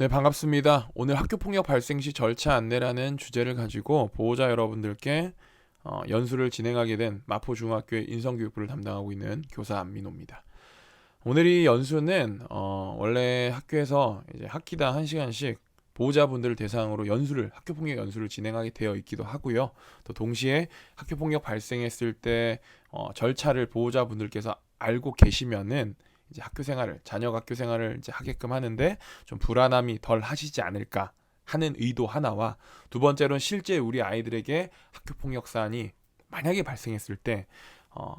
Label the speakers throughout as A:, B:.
A: 네, 반갑습니다. 오늘 학교폭력 발생 시 절차 안내라는 주제를 가지고 보호자 여러분들께 연수를 진행하게 된 마포중학교의 인성교육부를 담당하고 있는 교사 안민호입니다. 오늘 이 연수는 원래 학교에서 이제 학기당 1시간씩 보호자분들을 대상으로 학교폭력 연수를 진행하게 되어 있기도 하고요. 또 동시에 학교폭력 발생했을 때 절차를 보호자분들께서 알고 계시면은 이제 자녀가 학교 생활을 이제 하게끔 하는데 좀 불안함이 덜 하시지 않을까 하는 의도 하나와, 두 번째로는 실제 우리 아이들에게 학교폭력 사안이 만약에 발생했을 때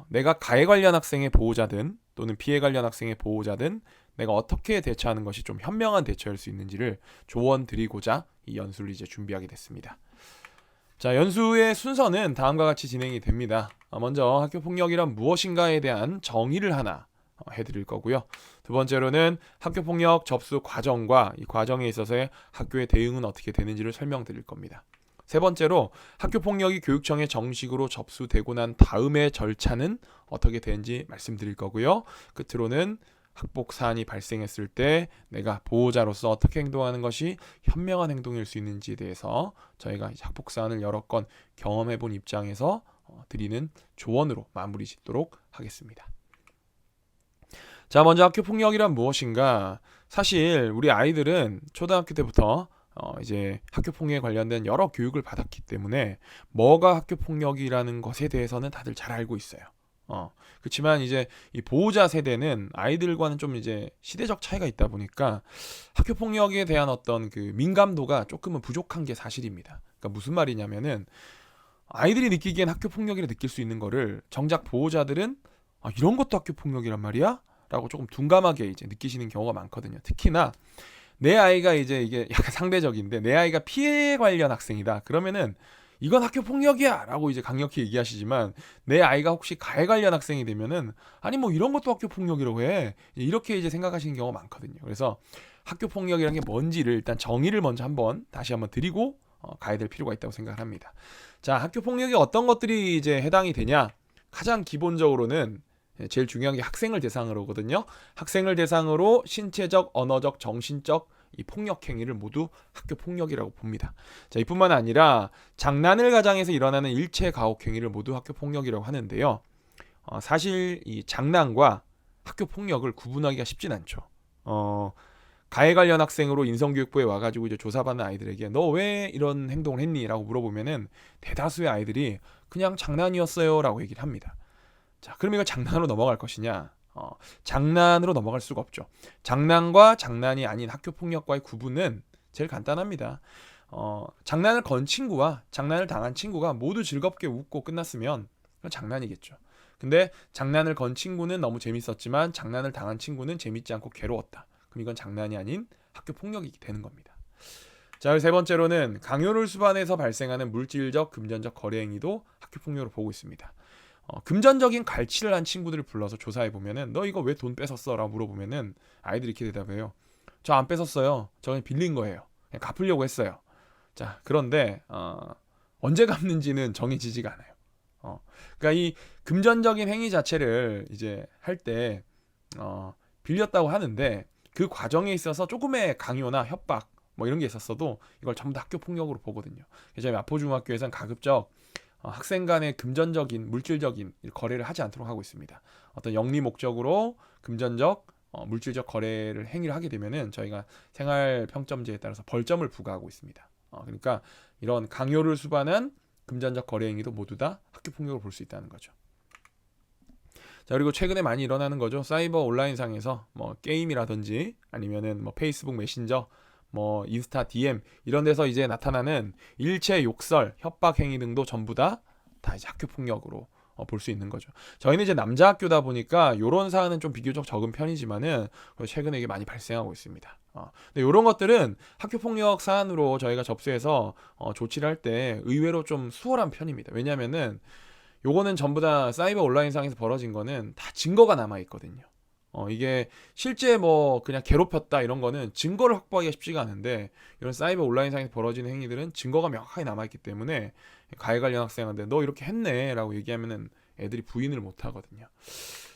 A: 내가 가해 관련 학생의 보호자든 또는 피해 관련 학생의 보호자든 내가 어떻게 대처하는 것이 좀 현명한 대처일 수 있는지를 조언 드리고자 이 연수를 이제 준비하게 됐습니다. 자, 연수의 순서는 다음과 같이 진행이 됩니다. 먼저 학교폭력이란 무엇인가에 대한 정의를 하나 해드릴 거고요. 두 번째로는 학교폭력 접수 과정과 이 과정에 있어서의 학교의 대응은 어떻게 되는지를 설명드릴 겁니다. 세 번째로 학교폭력이 교육청에 정식으로 접수되고 난 다음의 절차는 어떻게 되는지 말씀드릴 거고요. 끝으로는 학폭 사안이 발생했을 때 내가 보호자로서 어떻게 행동하는 것이 현명한 행동일 수 있는지에 대해서 저희가 학폭 사안을 여러 건 경험해 본 입장에서 드리는 조언으로 마무리 짓도록 하겠습니다. 자, 먼저 학교폭력이란 무엇인가? 사실 우리 아이들은 초등학교 때부터 이제 학교폭력에 관련된 여러 교육을 받았기 때문에 뭐가 학교폭력이라는 것에 대해서는 다들 잘 알고 있어요. 그렇지만 이제 이 보호자 세대는 아이들과는 좀 이제 시대적 차이가 있다 보니까 학교폭력에 대한 어떤 그 민감도가 조금은 부족한 게 사실입니다. 그러니까 무슨 말이냐면은 아이들이 느끼기엔 학교폭력이라 느낄 수 있는 거를 정작 보호자들은 이런 것도 학교폭력이란 말이야? 라고 조금 둔감하게 이제 느끼시는 경우가 많거든요. 특히나 내 아이가 이제 이게 약간 상대적인데 내 아이가 피해 관련 학생이다. 그러면은 이건 학교 폭력이야 라고 이제 강력히 얘기하시지만, 내 아이가 혹시 가해 관련 학생이 되면은 아니 뭐 이런 것도 학교 폭력이라고 해, 이렇게 이제 생각하시는 경우가 많거든요. 그래서 학교 폭력이라는 게 뭔지를 일단 정의를 먼저 다시 한번 드리고 가야 될 필요가 있다고 생각을 합니다. 자, 학교 폭력이 어떤 것들이 이제 해당이 되냐? 가장 기본적으로는 제일 중요한 게 학생을 대상으로거든요. 학생을 대상으로 신체적, 언어적, 정신적 이 폭력 행위를 모두 학교 폭력이라고 봅니다. 자, 이뿐만 아니라 장난을 가장해서 일어나는 일체 가혹 행위를 모두 학교 폭력이라고 하는데요. 사실 이 장난과 학교 폭력을 구분하기가 쉽진 않죠. 가해 관련 학생으로 인성교육부에 와가지고 이제 조사받는 아이들에게 너 왜 이런 행동을 했니? 라고 물어보면은 대다수의 아이들이 그냥 장난이었어요 라고 얘기를 합니다. 자, 그럼 이걸 장난으로 넘어갈 것이냐? 장난으로 넘어갈 수가 없죠. 장난과 장난이 아닌 학교 폭력과의 구분은 제일 간단합니다. 장난을 건 친구와 장난을 당한 친구가 모두 즐겁게 웃고 끝났으면 그건 장난이겠죠. 근데 장난을 건 친구는 너무 재밌었지만 장난을 당한 친구는 재밌지 않고 괴로웠다. 그럼 이건 장난이 아닌 학교 폭력이 되는 겁니다. 자, 세 번째로는 강요를 수반해서 발생하는 물질적, 금전적 거래 행위도 학교 폭력으로 보고 있습니다. 금전적인 갈취를 한 친구들을 불러서 조사해 보면은 너 이거 왜 돈 뺏었어? 라고 물어보면은 아이들이 이렇게 대답해요. 저 안 뺏었어요. 저 그냥 빌린 거예요. 그냥 갚으려고 했어요. 자, 그런데 언제 갚는지는 정해지지가 않아요. 그러니까 이 금전적인 행위 자체를 이제 할 때 빌렸다고 하는데 그 과정에 있어서 조금의 강요나 협박 뭐 이런 게 있었어도 이걸 전부 다 학교 폭력으로 보거든요. 저희 마포중학교에서는 가급적 학생 간의 금전적인, 물질적인 거래를 하지 않도록 하고 있습니다. 어떤 영리 목적으로 금전적, 물질적 행위를 하게 되면은 저희가 생활평점제에 따라서 벌점을 부과하고 있습니다. 그러니까 이런 강요를 수반한 금전적 거래 행위도 모두 다 학교 폭력으로 볼 수 있다는 거죠. 자, 그리고 최근에 많이 일어나는 거죠. 사이버 온라인상에서 뭐 게임이라든지 아니면은 뭐 페이스북 메신저, 뭐 인스타 DM 이런 데서 이제 나타나는 일체 욕설, 협박 행위 등도 전부 다 이제 학교 폭력으로 볼 수 있는 거죠. 저희는 이제 남자 학교다 보니까 이런 사안은 좀 비교적 적은 편이지만은 최근에 이게 많이 발생하고 있습니다. 근데 이런 것들은 학교 폭력 사안으로 저희가 접수해서 조치를 할 때 의외로 좀 수월한 편입니다. 왜냐면은 요거는 전부 다 사이버 온라인상에서 벌어진 거는 다 증거가 남아 있거든요. 이게 실제 뭐 그냥 괴롭혔다 이런 거는 증거를 확보하기가 쉽지가 않은데, 이런 사이버 온라인상에서 벌어지는 행위들은 증거가 명확하게 남아있기 때문에 가해 관련 학생한테 너 이렇게 했네 라고 얘기하면은 애들이 부인을 못 하거든요.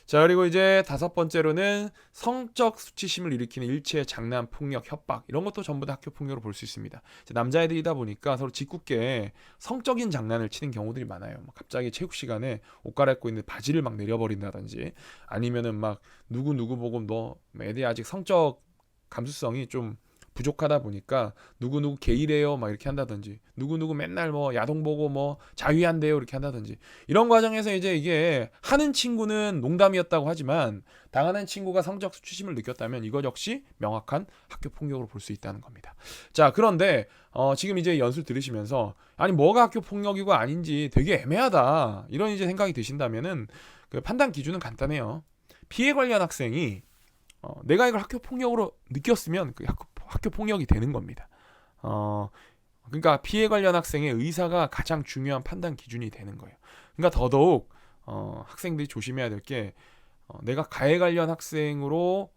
A: 자, 그리고 이제 다섯 번째로는 성적 수치심을 일으키는 일체 장난, 폭력, 협박 이런 것도 전부 다 학교 폭력으로 볼 수 있습니다. 이제 남자애들이다 보니까 서로 짓궂게 성적인 장난을 치는 경우들이 많아요. 뭐 갑자기 체육 시간에 옷 갈아입고 있는 바지를 막 내려버린다든지 아니면은 막 누구 보고 너 애들이 아직 성적 감수성이 좀 부족하다 보니까 누구 게이래요 막 이렇게 한다든지 누구 맨날 뭐 야동 보고 뭐 자위한대요 이렇게 한다든지 이런 과정에서 이제 이게 하는 친구는 농담이었다고 하지만 당하는 친구가 성적 수치심을 느꼈다면 이것 역시 명확한 학교 폭력으로 볼 수 있다는 겁니다. 자, 그런데 지금 이제 연술 들으시면서 아니 뭐가 학교 폭력이고 아닌지 되게 애매하다 이런 이제 생각이 드신다면은 그 판단 기준은 간단해요. 피해 관련 학생이 내가 이걸 학교 폭력으로 느꼈으면 그 학교 폭력이 되는 겁니다. 그러니까 피해 관련 학생의 의사가 가장 중요한 판단 기준이 되는 거예요. 그러니까 더더욱 학생들이 조심해야 될 게 내가 가해 관련 학생으로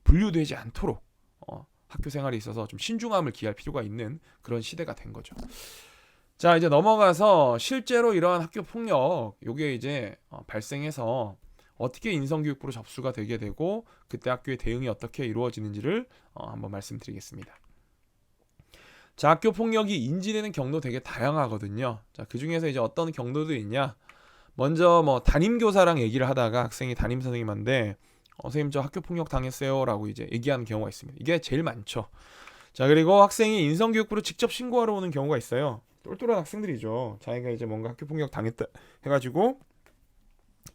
A: 분류되지 않도록 학교 생활에 있어서 좀 신중함을 기할 필요가 있는 그런 시대가 된 거죠. 자, 이제 넘어가서 실제로 이러한 학교 폭력 요게 이제 발생해서 어떻게 인성교육부로 접수가 되게 되고 그때 학교의 대응이 어떻게 이루어지는지를 한번 말씀드리겠습니다. 자, 학교 폭력이 인지되는 경로 되게 다양하거든요. 자, 그 중에서 이제 어떤 경로도 있냐? 먼저 뭐 담임 교사랑 얘기를 하다가 학생이 담임 선생님한테 선생님 저 학교 폭력 당했어요라고 이제 얘기하는 경우가 있습니다. 이게 제일 많죠. 자, 그리고 학생이 인성교육부로 직접 신고하러 오는 경우가 있어요. 똘똘한 학생들이죠. 자기가 이제 뭔가 학교 폭력 당했다 해가지고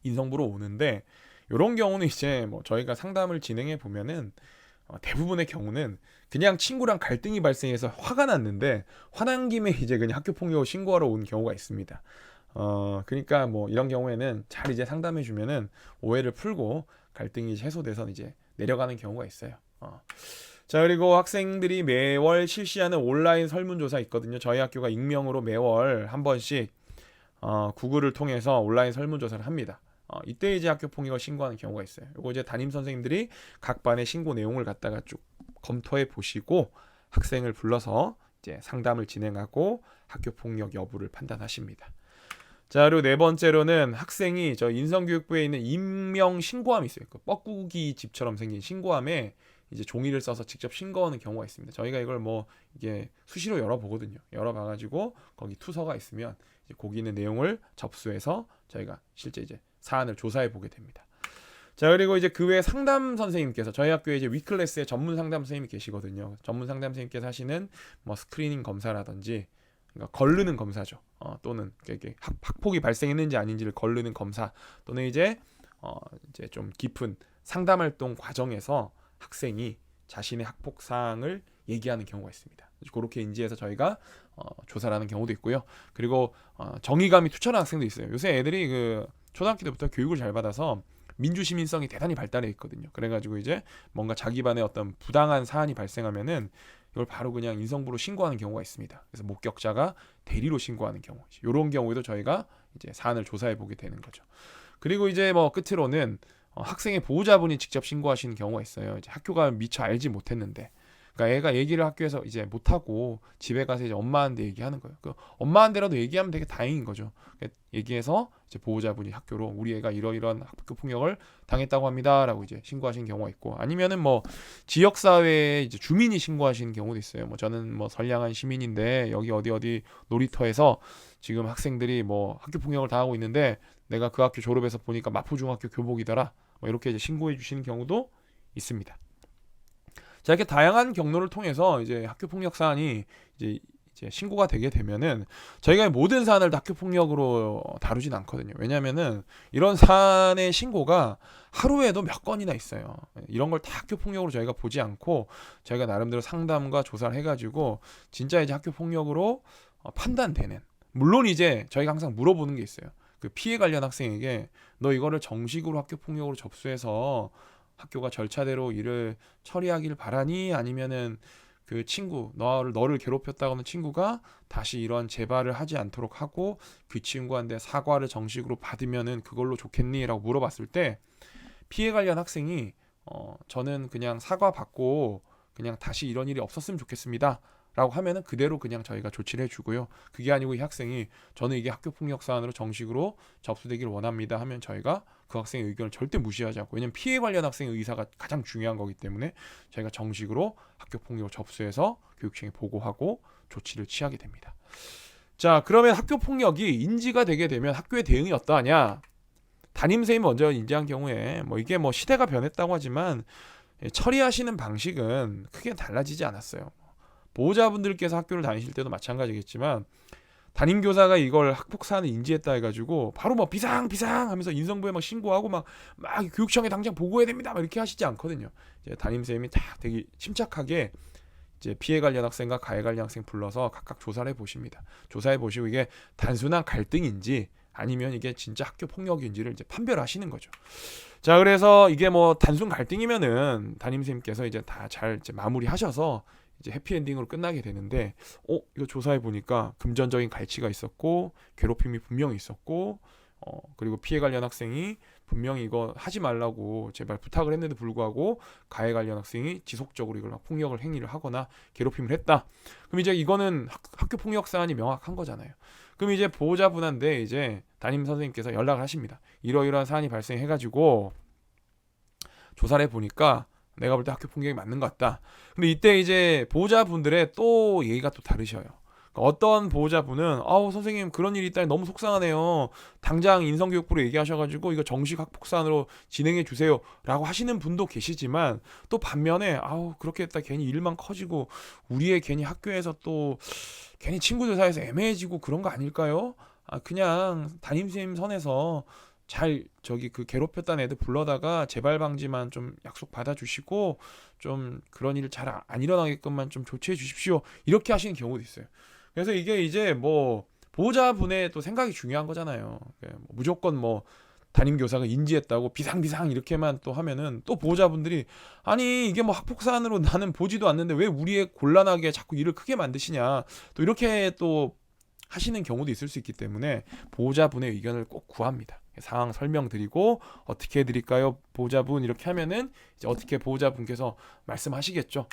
A: 인성부로 오는데 이런 경우는 이제 뭐 저희가 상담을 진행해 보면은 대부분의 경우는 그냥 친구랑 갈등이 발생해서 화가 났는데 화난 김에 이제 그냥 학교 폭력을 신고하러 온 경우가 있습니다. 그러니까 뭐 이런 경우에는 잘 이제 상담해 주면은 오해를 풀고 갈등이 해소돼서 이제 내려가는 경우가 있어요. 자, 그리고 학생들이 매월 실시하는 온라인 설문조사 있거든요. 저희 학교가 익명으로 매월 한 번씩 구글을 통해서 온라인 설문조사를 합니다. 이때 이제 학교 폭력을 신고하는 경우가 있어요. 이거 이제 담임 선생님들이 각 반의 신고 내용을 갖다가 쭉 검토해 보시고 학생을 불러서 이제 상담을 진행하고 학교 폭력 여부를 판단하십니다. 자, 그리고 네 번째로는 학생이 저 인성교육부에 있는 익명 신고함이 있어요. 그 뻐꾸기 집처럼 생긴 신고함에 이제 종이를 써서 직접 신고하는 경우가 있습니다. 저희가 이걸 뭐 이게 수시로 열어보거든요. 열어봐가지고 거기 투서가 있으면 이제 거기 있는 내용을 접수해서 저희가 실제 이제 사안을 조사해 보게 됩니다. 자, 그리고 이제 그 외에 상담 선생님께서 저희 학교에 이제 위클래스에 전문 상담 선생님이 계시거든요. 전문 상담 선생님께서 하시는 뭐 스크리닝 검사라든지 그러니까 걸르는 검사죠. 또는 이게 학폭이 발생했는지 아닌지를 걸르는 검사 또는 이제 좀 깊은 상담 활동 과정에서 학생이 자신의 학폭 사항을 얘기하는 경우가 있습니다. 그렇게 인지해서 저희가 조사를 하는 경우도 있고요. 그리고 정의감이 투철한 학생도 있어요. 요새 애들이 그 초등학교 때부터 교육을 잘 받아서 민주시민성이 대단히 발달해 있거든요. 그래가지고 이제 뭔가 자기 반에 어떤 부당한 사안이 발생하면은 이걸 바로 그냥 인성부로 신고하는 경우가 있습니다. 그래서 목격자가 대리로 신고하는 경우, 이런 경우에도 저희가 이제 사안을 조사해 보게 되는 거죠. 그리고 이제 뭐 끝으로는 학생의 보호자분이 직접 신고하시는 경우가 있어요. 이제 학교가 미처 알지 못했는데, 그러니까 애가 얘기를 학교에서 이제 못하고 집에 가서 이제 엄마한테 얘기하는 거예요. 그 엄마한테라도 얘기하면 되게 다행인 거죠. 얘기해서 이제 보호자분이 학교로 우리 애가 이러이러한 학교 폭력을 당했다고 합니다라고 이제 신고하시는 경우가 있고, 아니면은 뭐 지역 사회에 이제 주민이 신고하시는 경우도 있어요. 뭐 저는 뭐 선량한 시민인데 여기 어디 놀이터에서 지금 학생들이 뭐 학교 폭력을 당하고 있는데 내가 그 학교 졸업해서 보니까 마포중학교 교복이더라. 뭐 이렇게 이제 신고해 주시는 경우도 있습니다. 자, 이렇게 다양한 경로를 통해서 이제 학교 폭력 사안이 이제 신고가 되게 되면은 저희가 모든 사안을 다 학교 폭력으로 다루진 않거든요. 왜냐면은 이런 사안의 신고가 하루에도 몇 건이나 있어요. 이런 걸 다 학교 폭력으로 저희가 보지 않고 저희가 나름대로 상담과 조사를 해가지고 진짜 이제 학교 폭력으로 판단되는. 물론 이제 저희가 항상 물어보는 게 있어요. 그 피해 관련 학생에게 너 이거를 정식으로 학교 폭력으로 접수해서 학교가 절차대로 일을 처리하기를 바라니? 아니면은 그 친구 너를 괴롭혔다고 하는 친구가 다시 이런 재발을 하지 않도록 하고 그 친구한테 사과를 정식으로 받으면은 그걸로 좋겠니? 라고 물어봤을 때 피해 관련 학생이 저는 그냥 사과 받고 그냥 다시 이런 일이 없었으면 좋겠습니다 라고 하면은 그대로 그냥 저희가 조치를 해주고요. 그게 아니고 이 학생이 저는 이게 학교폭력 사안으로 정식으로 접수되기를 원합니다 하면 저희가 그 학생의 의견을 절대 무시하지 않고, 왜냐면 피해 관련 학생의 의사가 가장 중요한 거기 때문에 저희가 정식으로 학교폭력을 접수해서 교육청에 보고하고 조치를 취하게 됩니다. 자, 그러면 학교폭력이 인지가 되게 되면 학교의 대응이 어떠하냐? 담임선생님이 먼저 인지한 경우에 뭐 이게 뭐 시대가 변했다고 하지만 처리하시는 방식은 크게 달라지지 않았어요. 보호자분들께서 학교를 다니실 때도 마찬가지겠지만 담임교사가 이걸 학폭 사안을 인지했다 해가지고 바로 뭐 비상 하면서 인성부에 막 신고하고 막 교육청에 당장 보고해야 됩니다 막 이렇게 하시지 않거든요. 이제 담임선생님이 딱 되게 침착하게 이제 피해 관련 학생과 가해 관련 학생 불러서 각각 조사를 해보십니다. 조사해 보시고 이게 단순한 갈등인지 아니면 이게 진짜 학교 폭력인지를 이제 판별하시는 거죠. 자, 그래서 이게 뭐 단순 갈등이면은 담임선생님께서 이제 다 잘 이제 마무리하셔서 이제 해피엔딩으로 끝나게 되는데, 이거 조사해 보니까 금전적인 갈취가 있었고 괴롭힘이 분명히 있었고, 그리고 피해 관련 학생이 분명히 이거 하지 말라고 제발 부탁을 했는데 불구하고 가해 관련 학생이 지속적으로 이걸 폭력을 행위를 하거나 괴롭힘을 했다. 그럼 이제 이거는 학교 폭력 사안이 명확한 거잖아요. 그럼 이제 보호자분한테 이제 담임 선생님께서 연락을 하십니다. 이러이러한 사안이 발생해가지고 조사를 해보니까 내가 볼 때 학교 폭력이 맞는 것 같다. 근데 이때 이제 보호자분들의 또 얘기가 또 다르셔요. 어떤 보호자분은 선생님 그런 일이 있다니 너무 속상하네요. 당장 인성교육부로 얘기하셔가지고 이거 정식 학폭사안으로 진행해 주세요 라고 하시는 분도 계시지만, 또 반면에 그렇게 했다 괜히 일만 커지고 우리의 괜히 학교에서 또 괜히 친구들 사이에서 애매해지고 그런 거 아닐까요? 그냥 담임선생님 선에서 잘 그 괴롭혔다는 애들 불러다가 재발 방지만 좀 약속 받아주시고 좀 그런 일 잘 안 일어나게끔만 좀 조치해 주십시오, 이렇게 하시는 경우도 있어요. 그래서 이게 이제 뭐 보호자분의 또 생각이 중요한 거잖아요. 무조건 뭐 담임 교사가 인지했다고 비상 이렇게만 또 하면은 또 보호자분들이 아니 이게 뭐 학폭 사안으로 나는 보지도 않는데 왜 우리의 곤란하게 자꾸 일을 크게 만드시냐, 또 이렇게 또 하시는 경우도 있을 수 있기 때문에 보호자분의 의견을 꼭 구합니다. 상황 설명드리고 어떻게 해드릴까요 보호자분, 이렇게 하면은 이제 어떻게 보호자분께서 말씀하시겠죠.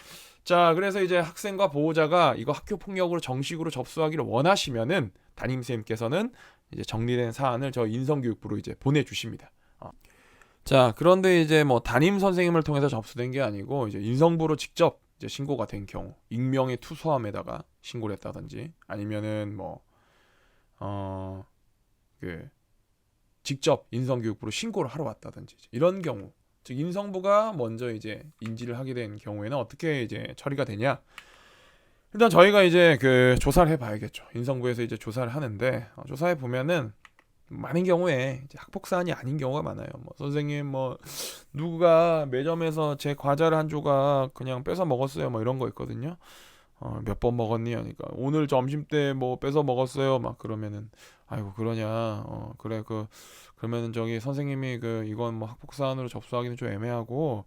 A: 자, 그래서 이제 학생과 보호자가 이거 학교 폭력으로 정식으로 접수하기를 원하시면은 담임선생님께서는 이제 정리된 사안을 저 인성교육부로 이제 보내주십니다. 자, 그런데 이제 뭐 담임 선생님을 통해서 접수된 게 아니고 이제 인성부로 직접 이제 신고가 된 경우, 익명의 투서함에다가 신고를 했다든지 아니면은 직접 인성교육부로 신고를 하러 왔다든지 이런 경우, 즉 인성부가 먼저 이제 인지를 하게 된 경우에는 어떻게 이제 처리가 되냐? 일단 저희가 이제 그 조사를 해봐야겠죠. 인성부에서 이제 조사를 하는데 조사해 보면은 많은 경우에 이제 학폭 사안이 아닌 경우가 많아요. 뭐 선생님 뭐 누가 매점에서 제 과자를 한 조각 그냥 뺏어 먹었어요, 뭐 이런 거 있거든요. 몇 번 먹었니? 하니까 오늘 점심 때 뭐 뺏어 먹었어요. 막 그러면은 아이고 그러냐? 그래 그러면은 저기 선생님이 이건 뭐 학폭 사안으로 접수하기는 좀 애매하고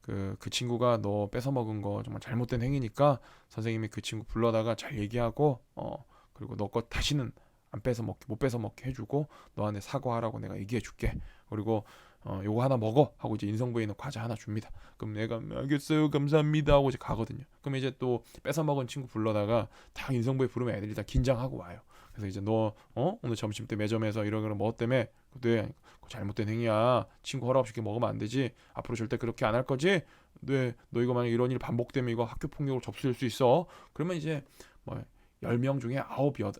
A: 그 친구가 너 뺏어 먹은 거 정말 잘못된 행위니까 선생님이 그 친구 불러다가 잘 얘기하고 그리고 너 거 다시는 못 뺏어 먹게 해주고 너한테 사과하라고 내가 얘기해줄게. 그리고 요거 하나 먹어 하고 이제 인성부에 있는 과자 하나 줍니다. 그럼 내가 알겠어요 감사합니다 하고 이제 가거든요. 그럼 이제 또 뺏어 먹은 친구 불러다가 다 인성부에 부르면 애들이 다 긴장하고 와요. 그래서 이제 너 오늘 점심 때 매점에서 이런 뭐 때문에 네 잘못된 행위야. 친구 허락 없이 먹으면 안 되지. 앞으로 절대 그렇게 안 할 거지. 네, 너 이거 만약 이런 일 반복되면 이거 학교 폭력으로 접수될 수 있어. 그러면 이제 뭐 10명 중에 9, 8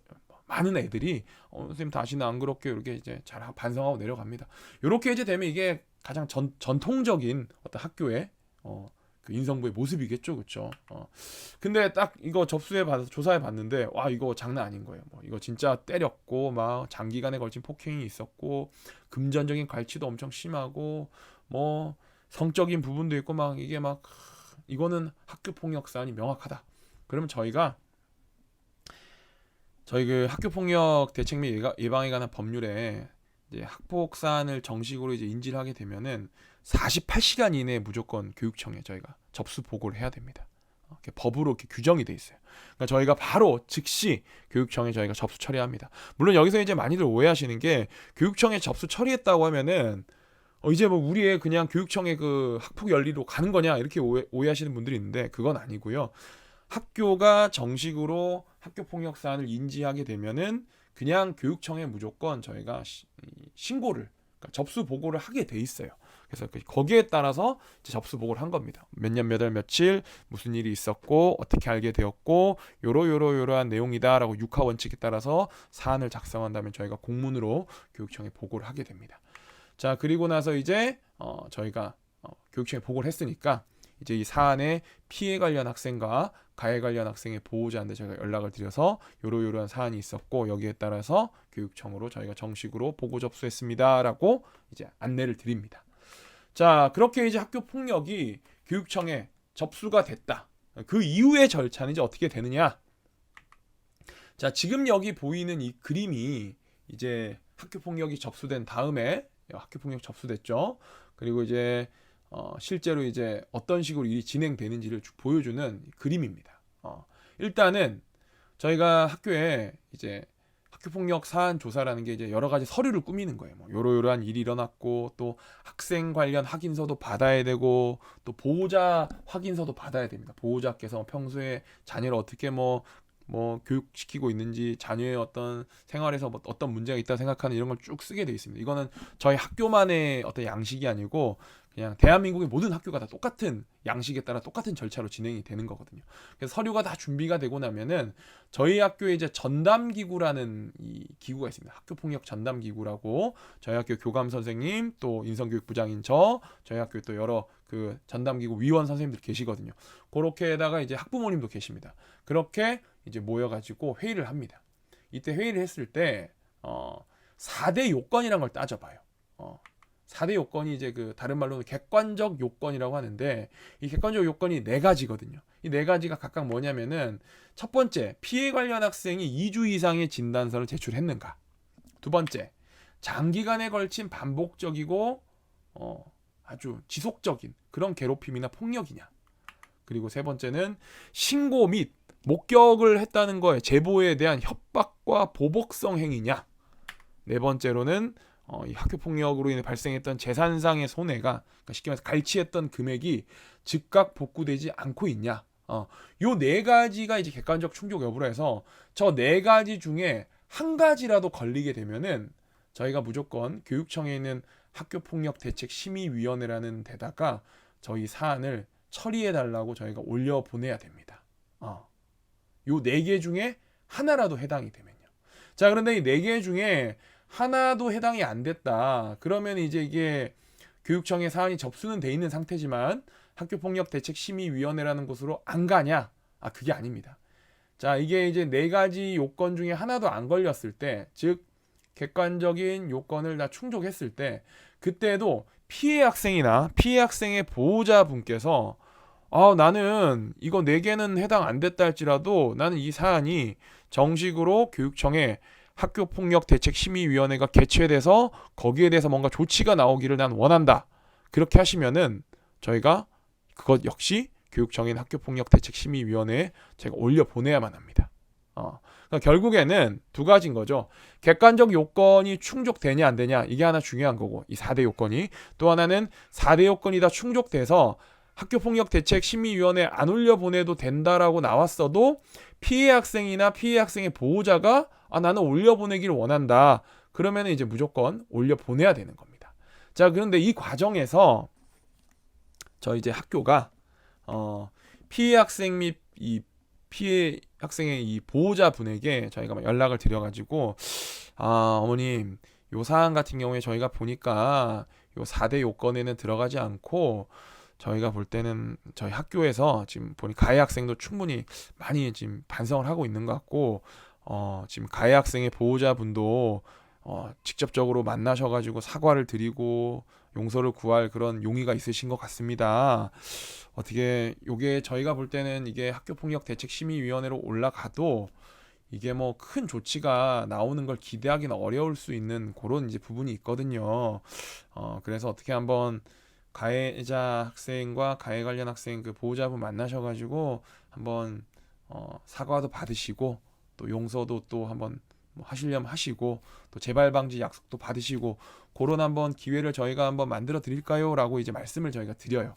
A: 많은 애들이 선생님 다시는 안 그렇게 이렇게 이제 잘 반성하고 내려갑니다. 이렇게 이제 되면 이게 가장 전통적인 어떤 학교의 그 인성부의 모습이겠죠, 그렇죠? 근데 딱 이거 조사해 봤는데 와 이거 장난 아닌 거예요. 뭐 이거 진짜 때렸고 막 장기간에 걸친 폭행이 있었고 금전적인 갈취도 엄청 심하고 뭐 성적인 부분도 있고 막 이게 막 이거는 학교 폭력 사안이 명확하다. 그러면 저희 그 학교폭력 대책 및 예방에 관한 법률에 이제 학폭 사안을 정식으로 이제 인지를 하게 되면은 48시간 이내에 무조건 교육청에 저희가 접수 보고를 해야 됩니다. 이렇게 법으로 이렇게 규정이 돼 있어요. 그러니까 저희가 바로 즉시 교육청에 저희가 접수 처리합니다. 물론 여기서 이제 많이들 오해하시는 게 교육청에 접수 처리했다고 하면은 이제 뭐 우리의 그냥 교육청에 그 학폭 연리로 가는 거냐 이렇게 오해하시는 분들이 있는데 그건 아니고요. 학교가 정식으로 학교폭력 사안을 인지하게 되면은 그냥 교육청에 무조건 저희가 신고를, 그러니까 접수 보고를 하게 돼 있어요. 그래서 거기에 따라서 접수 보고를 한 겁니다. 몇 년 몇 월 며칠 무슨 일이 있었고 어떻게 알게 되었고 요러한 내용이다라고 육하 원칙에 따라서 사안을 작성한다면 저희가 공문으로 교육청에 보고를 하게 됩니다. 자, 그리고 나서 이제 저희가 교육청에 보고를 했으니까 이제 이 사안의 피해 관련 학생과 가해 관련 학생의 보호자한테 저희가 연락을 드려서 요러한 사안이 있었고 여기에 따라서 교육청으로 저희가 정식으로 보고 접수했습니다라고 이제 안내를 드립니다. 자, 그렇게 이제 학교 폭력이 교육청에 접수가 됐다. 그 이후의 절차는 이제 어떻게 되느냐? 자, 지금 여기 보이는 이 그림이 이제 학교 폭력이 접수된 다음에 학교 폭력 접수됐죠. 그리고 이제 실제로 이제 어떤 식으로 일이 진행되는지를 쭉 보여주는 그림입니다. 일단은 저희가 학교에 이제 학교폭력 사안 조사라는 게 이제 여러 가지 서류를 꾸미는 거예요. 뭐 요러한 일이 일어났고 또 학생 관련 확인서도 받아야 되고 또 보호자 확인서도 받아야 됩니다. 보호자께서 평소에 자녀를 어떻게 뭐 교육시키고 있는지, 자녀의 어떤 생활에서 뭐 어떤 문제가 있다 생각하는 이런 걸 쭉 쓰게 돼 있습니다. 이거는 저희 학교만의 어떤 양식이 아니고 그냥 대한민국의 모든 학교가 다 똑같은 양식에 따라 똑같은 절차로 진행이 되는 거거든요. 그래서 서류가 다 준비가 되고 나면은 저희 학교에 이제 전담기구라는 이 기구가 있습니다. 학교폭력 전담기구라고 저희 학교 교감 선생님 또 인성교육부장인 저희 학교에 또 여러 그 전담기구 위원 선생님들 계시거든요. 그렇게다가 이제 학부모님도 계십니다. 그렇게 이제 모여가지고 회의를 합니다. 이때 회의를 했을 때 4대 요건이란 걸 따져봐요. 4대 요건이 이제 그 다른 말로는 객관적 요건이라고 하는데 이 객관적 요건이 4가지거든요. 이 4가지가 각각 뭐냐면은 첫 번째, 피해 관련 학생이 2주 이상의 진단서를 제출했는가. 두 번째, 장기간에 걸친 반복적이고 아주 지속적인 그런 괴롭힘이나 폭력이냐. 그리고 세 번째는 신고 및 목격을 했다는 거에 제보에 대한 협박과 보복성 행위냐. 네 번째로는 이 학교폭력으로 인해 발생했던 재산상의 손해가, 그러니까 쉽게 말해서 갈취했던 금액이 즉각 복구되지 않고 있냐. 요 4가지가 이제 객관적 충족 여부로 해서 저 4가지 중에 한 가지라도 걸리게 되면은 저희가 무조건 교육청에 있는 학교폭력대책심의위원회라는 데다가 저희 사안을 처리해달라고 저희가 올려보내야 됩니다. 요 4개 중에 하나라도 해당이 되면요. 자, 그런데 이 4개 중에 하나도 해당이 안 됐다. 그러면 이제 이게 교육청에 사안이 접수는 돼 있는 상태지만 학교폭력대책심의위원회라는 곳으로 안 가냐? 그게 아닙니다. 자, 이게 이제 4가지 요건 중에 하나도 안 걸렸을 때, 즉 객관적인 요건을 다 충족했을 때, 그때도 피해 학생이나 피해 학생의 보호자분께서 나는 이거 4개는 해당 안 됐다 할지라도 나는 이 사안이 정식으로 교육청에 학교폭력대책심의위원회가 개최돼서 거기에 대해서 뭔가 조치가 나오기를 난 원한다. 그렇게 하시면은 저희가 그것 역시 교육청인 학교폭력대책심의위원회에 제가 올려보내야만 합니다. 그러니까 결국에는 2가지인 거죠. 객관적 요건이 충족되냐 안 되냐, 이게 하나 중요한 거고, 이 4대 요건이. 또 하나는 4대 요건이 다 충족돼서 학교폭력대책심의위원회에 안 올려보내도 된다라고 나왔어도 피해 학생이나 피해 학생의 보호자가 나는 올려보내기를 원한다. 그러면 이제 무조건 올려보내야 되는 겁니다. 자, 그런데 이 과정에서 저희 이제 학교가 피해 학생 및 이 피해 학생의 이 보호자분에게 저희가 연락을 드려가지고 어머님, 요 사안 같은 경우에 저희가 보니까 요 4대 요건에는 들어가지 않고 저희가 볼 때는 저희 학교에서 지금 보니 가해 학생도 충분히 많이 지금 반성을 하고 있는 것 같고 지금 가해 학생의 보호자분도 직접적으로 만나셔가지고 사과를 드리고 용서를 구할 그런 용의가 있으신 것 같습니다. 어떻게 요게 저희가 볼 때는 이게 학교폭력대책심의위원회로 올라가도 이게 뭐 큰 조치가 나오는 걸 기대하기는 어려울 수 있는 그런 이제 부분이 있거든요. 그래서 어떻게 한번 가해자 학생과 가해 관련 학생 그 보호자분 만나셔가지고 한번 사과도 받으시고 또 용서도 또 한번 하시려면 하시고 또 재발 방지 약속도 받으시고 그런 한번 기회를 저희가 한번 만들어 드릴까요? 라고 이제 말씀을 저희가 드려요.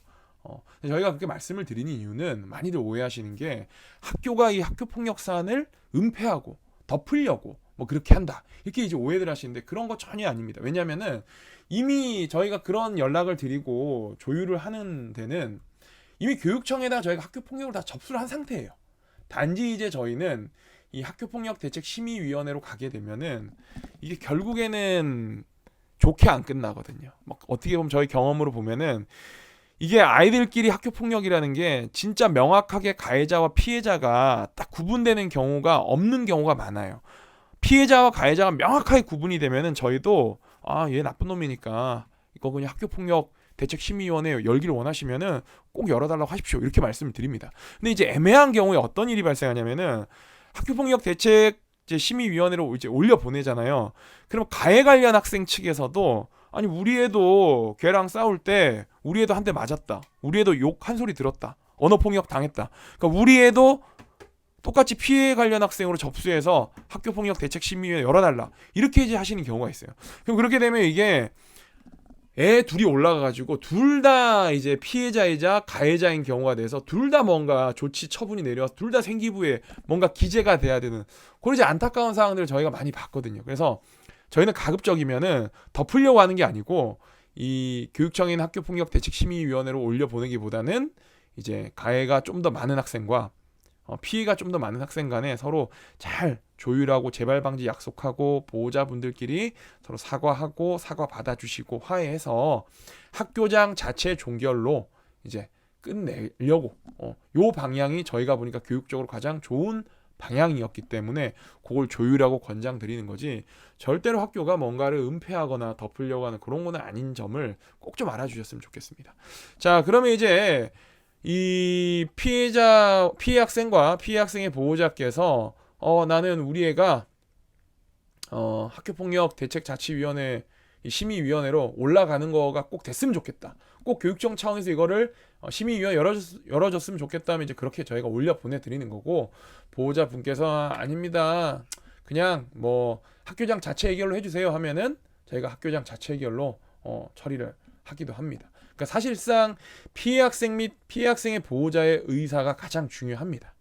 A: 저희가 그렇게 말씀을 드리는 이유는 많이들 오해하시는 게 학교가 이 학교 폭력 사안을 은폐하고 덮으려고 뭐 그렇게 한다 이렇게 이제 오해들 하시는데 그런 거 전혀 아닙니다. 왜냐면은 이미 저희가 그런 연락을 드리고 조율을 하는 데는 이미 교육청에다 저희가 학교 폭력을 다 접수를 한 상태예요. 단지 이제 저희는 이 학교폭력대책심의위원회로 가게 되면은 이게 결국에는 좋게 안 끝나거든요. 막 어떻게 보면 저희 경험으로 보면은 이게 아이들끼리 학교폭력이라는 게 진짜 명확하게 가해자와 피해자가 딱 구분되는 경우가 없는 경우가 많아요. 피해자와 가해자가 명확하게 구분이 되면은 저희도 얘 나쁜 놈이니까 이거 그냥 학교폭력 대책심의위원회 열기를 원하시면은 꼭 열어달라고 하십시오. 이렇게 말씀을 드립니다. 근데 이제 애매한 경우에 어떤 일이 발생하냐면은 학교폭력 대책 심의위원회로 이제 올려 보내잖아요. 그럼 가해 관련 학생 측에서도 아니 우리 애도 걔랑 싸울 때 우리 애도 한 대 맞았다. 우리 애도 욕 한 소리 들었다. 언어폭력 당했다. 그러니까 우리 애도 똑같이 피해 관련 학생으로 접수해서 학교폭력 대책심의위원회 열어달라. 이렇게 이제 하시는 경우가 있어요. 그럼 그렇게 되면 이게 애 둘이 올라가가지고 둘 다 이제 피해자이자 가해자인 경우가 돼서 둘 다 뭔가 조치 처분이 내려와서 둘 다 생기부에 뭔가 기재가 돼야 되는 그런 이제 안타까운 상황들을 저희가 많이 봤거든요. 그래서 저희는 가급적이면은 덮으려고 하는 게 아니고 이 교육청인 학교폭력대책심의위원회로 올려보내기보다는 이제 가해가 좀 더 많은 학생과 피해가 좀 더 많은 학생 간에 서로 잘 조율하고 재발 방지 약속하고 보호자분들끼리 서로 사과하고 사과 받아주시고 화해해서 학교장 자체 종결로 이제 끝내려고 요 방향이 저희가 보니까 교육적으로 가장 좋은 방향이었기 때문에 그걸 조율하고 권장드리는 거지 절대로 학교가 뭔가를 은폐하거나 덮으려고 하는 그런 건 아닌 점을 꼭 좀 알아주셨으면 좋겠습니다. 자, 그러면 이제 이 피해 학생과 피해 학생의 보호자께서 나는 우리 애가 학교폭력 대책자치위원회 심의위원회로 올라가는 거가 꼭 됐으면 좋겠다. 꼭 교육청 차원에서 이거를 심의위원회 열어줬으면 좋겠다 하면 이제 그렇게 저희가 올려 보내드리는 거고 보호자분께서 아닙니다. 그냥 뭐 학교장 자체 해결로 해주세요 하면은 저희가 학교장 자체 해결로 처리를 하기도 합니다. 그러니까 사실상 피해 학생 및 피해 학생의 보호자의 의사가 가장 중요합니다.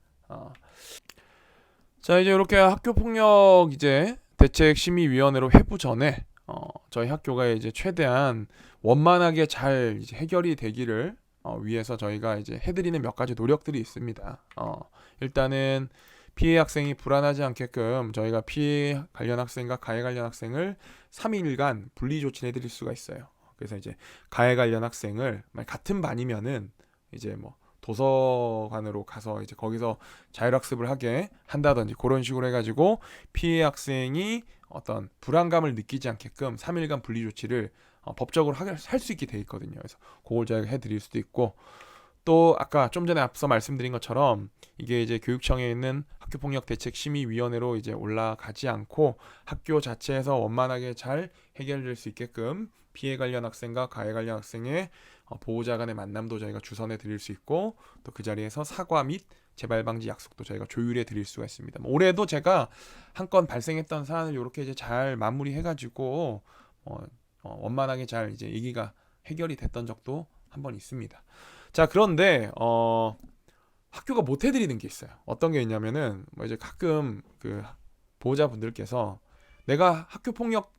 A: 자, 이제 이렇게 학교폭력 이제 대책심의위원회로 회부 전에 저희 학교가 이제 최대한 원만하게 잘 이제 해결이 되기를 위해서 저희가 이제 해드리는 몇 가지 노력들이 있습니다. 일단은 피해 학생이 불안하지 않게끔 저희가 피해 관련 학생과 가해 관련 학생을 3일간 분리 조치를 해드릴 수가 있어요. 그래서 이제 가해 관련 학생을 같은 반이면은 이제 뭐 도서관으로 가서 이제 거기서 자율학습을 하게 한다든지 그런 식으로 해가지고 피해 학생이 어떤 불안감을 느끼지 않게끔 3일간 분리 조치를 법적으로 할 수 있게 돼 있거든요. 그래서 그걸 저희가 해드릴 수도 있고 또 아까 좀 전에 앞서 말씀드린 것처럼 이게 이제 교육청에 있는 학교폭력대책심의위원회로 이제 올라가지 않고 학교 자체에서 원만하게 잘 해결될 수 있게끔 피해 관련 학생과 가해 관련 학생의 보호자 간의 만남도 저희가 주선해 드릴 수 있고 또 그 자리에서 사과 및 재발 방지 약속도 저희가 조율해 드릴 수가 있습니다. 올해도 제가 한 건 발생했던 사안을 이렇게 이제 잘 마무리해 가지고 원만하게 잘 이제 얘기가 해결이 됐던 적도 한 번 있습니다. 자, 그런데 학교가 못 해드리는 게 있어요. 어떤 게 있냐면은 뭐 이제 가끔 그 보호자분들께서 내가 학교폭력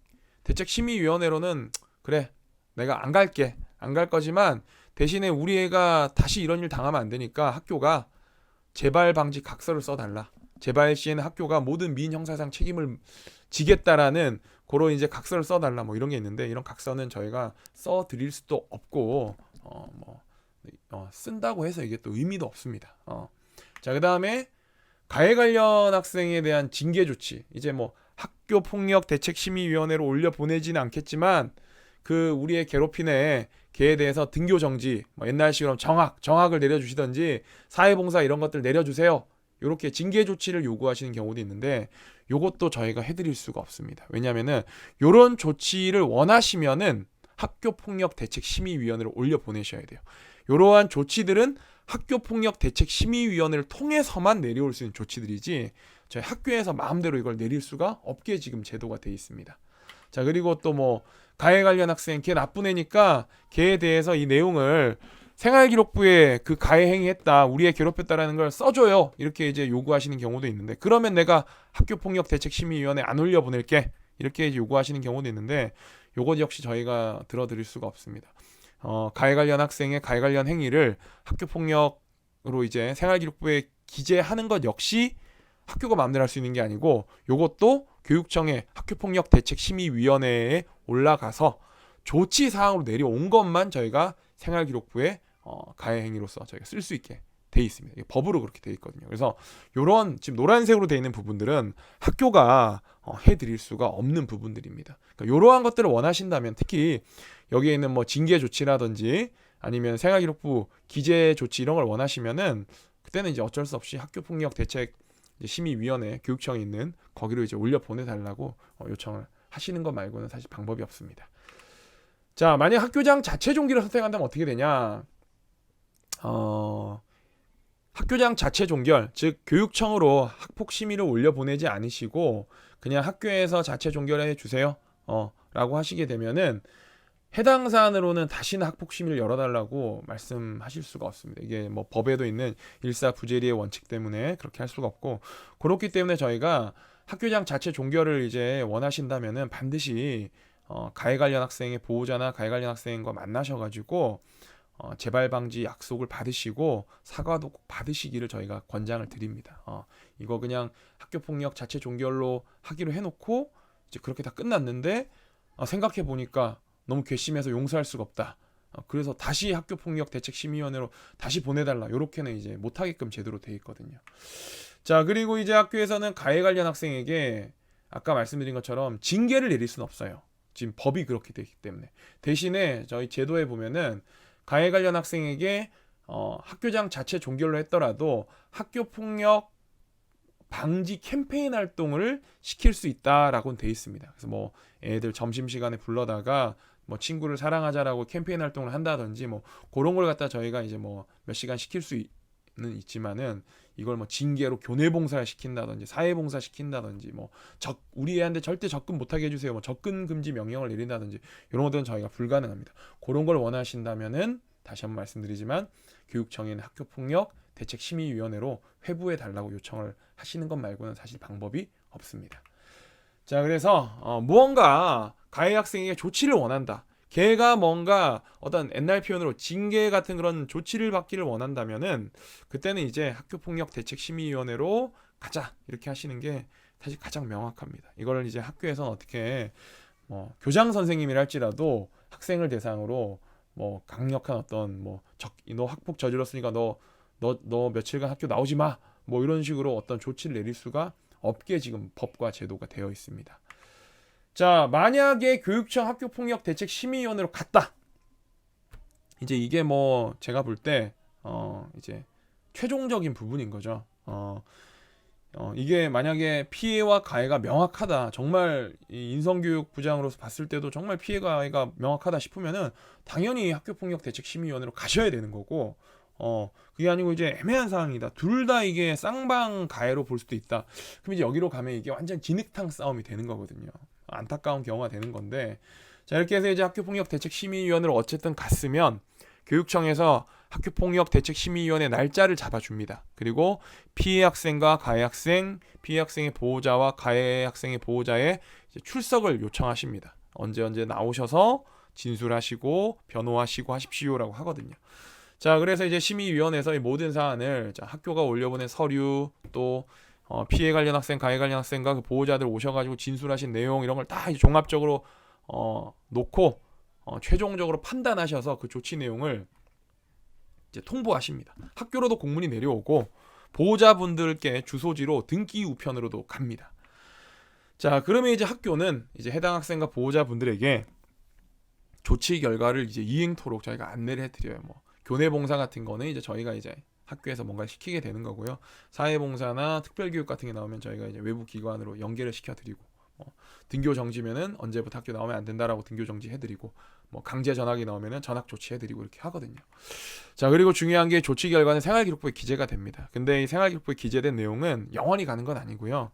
A: 대책심의위원회로는 그래 내가 안 갈게 안 갈 거지만 대신에 우리 애가 다시 이런 일 당하면 안 되니까 학교가 재발 방지 각서를 써달라. 재발 시에는 학교가 모든 미인 형사상 책임을 지겠다라는 그런 이제 각서를 써달라 뭐 이런 게 있는데 이런 각서는 저희가 써드릴 수도 없고 쓴다고 해서 이게 또 의미도 없습니다. 자, 그 다음에 가해 관련 학생에 대한 징계 조치 이제 뭐 학교 폭력 대책심의위원회로 올려 보내지는 않겠지만 그 우리의 괴롭힌 애 걔에 대해서 등교 정지 뭐 옛날식으로 정학을 내려주시던지 사회봉사 이런 것들 내려주세요. 이렇게 징계 조치를 요구하시는 경우도 있는데 요것도 저희가 해드릴 수가 없습니다. 왜냐면은 요런 조치를 원하시면은 학교폭력대책심의위원회로 올려 보내셔야 돼요. 이러한 조치들은 학교폭력대책심의위원회를 통해서만 내려올 수 있는 조치들이지 저희 학교에서 마음대로 이걸 내릴 수가 없게 지금 제도가 돼 있습니다. 자, 그리고 또 뭐 가해 관련 학생 걔 나쁜 애니까 걔에 대해서 이 내용을 생활기록부에 그 가해 행위했다, 우리의 괴롭혔다라는 걸 써줘요. 이렇게 이제 요구하시는 경우도 있는데, 그러면 내가 학교폭력대책심의위원회 안 올려보낼게. 이렇게 이제 요구하시는 경우도 있는데, 요것 역시 저희가 들어드릴 수가 없습니다. 가해 관련 학생의 가해 관련 행위를 학교폭력으로 이제 생활기록부에 기재하는 것 역시 학교가 마음대로 할 수 있는 게 아니고, 요것도 교육청의 학교폭력대책심의위원회에 올라가서 조치 사항으로 내려온 것만 저희가 생활기록부에 가해 행위로서 저희가 쓸 수 있게 돼 있습니다. 법으로 그렇게 돼 있거든요. 그래서 요런 지금 노란색으로 돼 있는 부분들은 학교가 해드릴 수가 없는 부분들입니다. 그러니까 이러한 것들을 원하신다면, 특히 여기에 있는 뭐 징계 조치라든지 아니면 생활기록부 기재 조치 이런 걸 원하시면은, 그때는 이제 어쩔 수 없이 학교폭력대책심의위원회 교육청에 있는 거기로 이제 올려 보내달라고 요청을 하시는 것 말고는 사실 방법이 없습니다. 자, 만약 학교장 자체 종결을 선택한다면 어떻게 되냐? 학교장 자체 종결, 즉 교육청으로 학폭 심의를 올려 보내지 않으시고 그냥 학교에서 자체 종결해 주세요. 라고 하시게 되면은 해당 사안으로는 다시는 학폭 심의를 열어달라고 말씀하실 수가 없습니다. 이게 뭐 법에도 있는 일사부재리의 원칙 때문에 그렇게 할 수가 없고, 그렇기 때문에 저희가 학교장 자체 종결을 이제 원하신다면은 반드시 가해 관련 학생의 보호자나 가해 관련 학생과 만나셔가지고 재발 방지 약속을 받으시고 사과도 꼭 받으시기를 저희가 권장을 드립니다. 이거 그냥 학교폭력 자체 종결로 하기로 해놓고 이제 그렇게 다 끝났는데 생각해 보니까 너무 괘씸해서 용서할 수가 없다. 그래서 다시 학교폭력대책심의위원회로 다시 보내달라. 요렇게는 이제 못하게끔 제도로 돼 있거든요. 자, 그리고 이제 학교에서는 가해 관련 학생에게 아까 말씀드린 것처럼 징계를 내릴 수는 없어요. 지금 법이 그렇게 되어 있기 때문에. 대신에 저희 제도에 보면은 가해 관련 학생에게 학교장 자체 종결로 했더라도 학교폭력 방지 캠페인 활동을 시킬 수 있다라고는 돼 있습니다. 그래서 뭐 애들 점심시간에 불러다가 뭐 친구를 사랑하자라고 캠페인 활동을 한다든지 뭐 그런 걸 갖다 저희가 이제 뭐 몇 시간 시킬 수는 있지만은, 이걸 뭐 징계로 교내 봉사를 시킨다든지 사회 봉사 시킨다든지 뭐 우리 애한테 절대 접근 못하게 해주세요, 뭐 접근 금지 명령을 내린다든지 이런 것들은 저희가 불가능합니다. 그런 걸 원하신다면은 다시 한번 말씀드리지만 교육청에는 학교폭력 대책심의위원회로 회부해 달라고 요청을 하시는 것 말고는 사실 방법이 없습니다. 자, 그래서 무언가 가해 학생에게 조치를 원한다, 걔가 뭔가 어떤 옛날 표현으로 징계 같은 그런 조치를 받기를 원한다면은 그때는 이제 학교폭력대책심의위원회로 가자 이렇게 하시는 게 사실 가장 명확합니다. 이거를 이제 학교에서는 어떻게 교장 선생님이라 할지라도 학생을 대상으로 뭐 강력한 어떤 너 학폭 저질렀으니까 너 며칠간 학교 나오지 마, 뭐 이런 식으로 어떤 조치를 내릴 수가 없게 지금 법과 제도가 되어 있습니다. 자, 만약에 교육청 학교폭력대책심의위원회로 갔다. 이제 이게 뭐 제가 볼 때 이제 최종적인 부분인 거죠. 이게 만약에 피해와 가해가 명확하다, 정말 이 인성교육부장으로서 봤을 때도 정말 피해가 가해가 명확하다 싶으면은 당연히 학교폭력대책심의위원회로 가셔야 되는 거고, 그게 아니고 이제 애매한 상황이다, 둘 다 이게 쌍방 가해로 볼 수도 있다, 그럼 이제 여기로 가면 이게 완전 진흙탕 싸움이 되는 거거든요. 안타까운 경우가 되는 건데, 자, 이렇게 해서 이제 학교폭력대책심의위원회로 어쨌든 갔으면 교육청에서 학교폭력대책심의위원회 날짜를 잡아줍니다. 그리고 피해 학생과 가해 학생, 피해 학생의 보호자와 가해 학생의 보호자의 이제 출석을 요청하십니다. 언제 나오셔서 진술하시고 변호하시고 하십시오라고 하거든요. 자, 그래서 이제 심의위원회에서 이 모든 사안을 학교가 올려보낸 서류, 또 피해 관련 학생, 가해 관련 학생과 그 보호자들 오셔가지고 진술하신 내용 이런 걸 다 종합적으로 놓고 최종적으로 판단하셔서 그 조치 내용을 이제 통보하십니다. 학교로도 공문이 내려오고 보호자분들께 주소지로 등기 우편으로도 갑니다. 자, 그러면 이제 학교는 이제 해당 학생과 보호자분들에게 조치 결과를 이제 이행토록 저희가 안내를 해드려요. 뭐 교내 봉사 같은 거는 이제 저희가 이제 학교에서 뭔가 시키게 되는 거고요. 사회봉사나 특별교육 같은 게 나오면 저희가 이제 외부 기관으로 연계를 시켜드리고, 등교 정지면은 언제부터 학교 나오면 안 된다라고 등교 정지 해드리고, 뭐 강제 전학이 나오면은 전학 조치해드리고 이렇게 하거든요. 자, 그리고 중요한 게 조치 결과는 생활기록부에 기재가 됩니다. 근데 이 생활기록부에 기재된 내용은 영원히 가는 건 아니고요.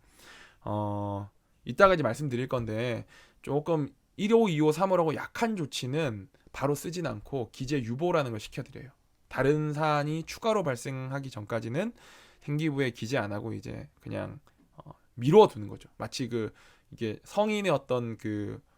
A: 이따가 이제 말씀드릴 건데 조금 1호, 2호, 3호라고 약한 조치는 바로 쓰진 않고 기재 유보라는 걸 시켜드려요. 다른 사안이 추가로 발생하기 전까지는 생기부에 기재 안 하고 이제 그냥 미뤄두는 거죠. 마치 이게 성인의 어떤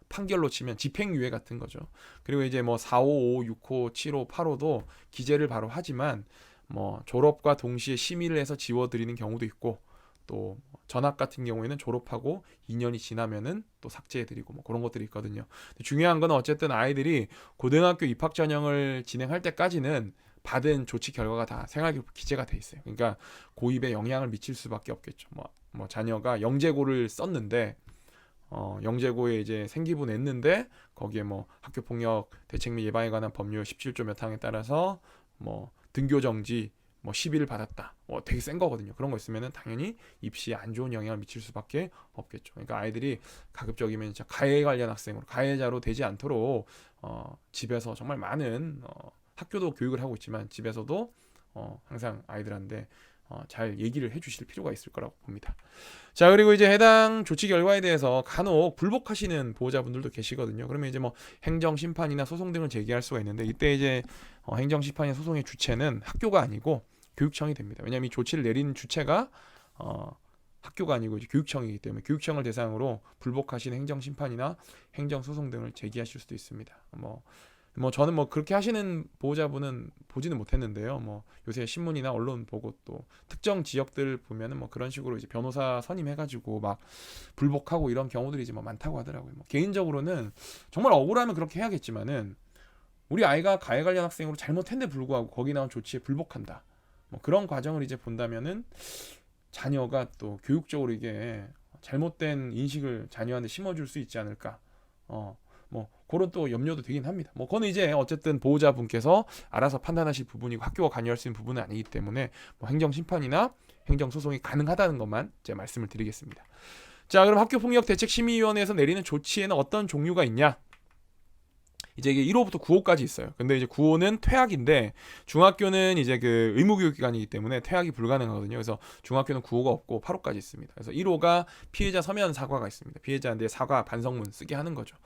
A: 판결로 치면 집행유예 같은 거죠. 그리고 이제 뭐 4호, 5호, 6호, 7호, 8호도 기재를 바로 하지만 뭐 졸업과 동시에 심의를 해서 지워드리는 경우도 있고, 또 전학 같은 경우에는 졸업하고 2년이 지나면은 또 삭제해드리고 뭐 그런 것들이 있거든요. 중요한 건 어쨌든 아이들이 고등학교 입학 전형을 진행할 때까지는 받은 조치 결과가 다 생활기록 기재가 돼 있어요. 그러니까 고입에 영향을 미칠 수밖에 없겠죠. 뭐 자녀가 영재고를 썼는데 영재고에 이제 생기부 냈는데 거기에 뭐 학교폭력 대책 및 예방에 관한 법률 17조 몇 항에 따라서 뭐 등교 정지 뭐 10일을 받았다. 되게 센 거거든요. 그런 거 있으면은 당연히 입시에 안 좋은 영향을 미칠 수밖에 없겠죠. 그러니까 아이들이 가급적이면 진짜 가해 관련 학생으로 가해자로 되지 않도록 집에서 정말 많은 학교도 교육을 하고 있지만 집에서도 항상 아이들한테 잘 얘기를 해주실 필요가 있을 거라고 봅니다. 자, 그리고 이제 해당 조치 결과에 대해서 간혹 불복하시는 보호자분들도 계시거든요. 그러면 이제 뭐 행정 심판이나 소송 등을 제기할 수가 있는데, 이때 이제 행정 심판이나 소송의 주체는 학교가 아니고 교육청이 됩니다. 왜냐하면 이 조치를 내리는 주체가 학교가 아니고 이제 교육청이기 때문에 교육청을 대상으로 불복하시는 행정 심판이나 행정 소송 등을 제기하실 수도 있습니다. 뭐 저는 뭐 그렇게 하시는 보호자분은 보지는 못했는데요. 뭐 요새 신문이나 언론 보고 또 특정 지역들 보면은 뭐 그런 식으로 이제 변호사 선임해가지고 막 불복하고 이런 경우들이 이제 뭐 많다고 하더라고요. 뭐 개인적으로는 정말 억울하면 그렇게 해야겠지만은 우리 아이가 가해 관련 학생으로 잘못했는데 불구하고 거기 나온 조치에 불복한다. 뭐 그런 과정을 이제 본다면은 자녀가 또 교육적으로 이게 잘못된 인식을 자녀한테 심어줄 수 있지 않을까. 뭐 그런 또 염려도 되긴 합니다. 뭐 그거는 이제 어쨌든 보호자분께서 알아서 판단하실 부분이고 학교가 관여할 수 있는 부분은 아니기 때문에 뭐 행정 심판이나 행정 소송이 가능하다는 것만 제가 말씀을 드리겠습니다. 자, 그럼 학교폭력대책심의위원회에서 내리는 조치에는 어떤 종류가 있냐? 이제 이게 1호부터 9호까지 있어요. 근데 이제 9호는 퇴학인데 중학교는 이제 의무교육기관이기 때문에 퇴학이 불가능하거든요. 그래서 중학교는 9호가 없고 8호까지 있습니다. 그래서 1호가 피해자 서면 사과가 있습니다. 피해자한테 사과 반성문 쓰게 하는 거죠.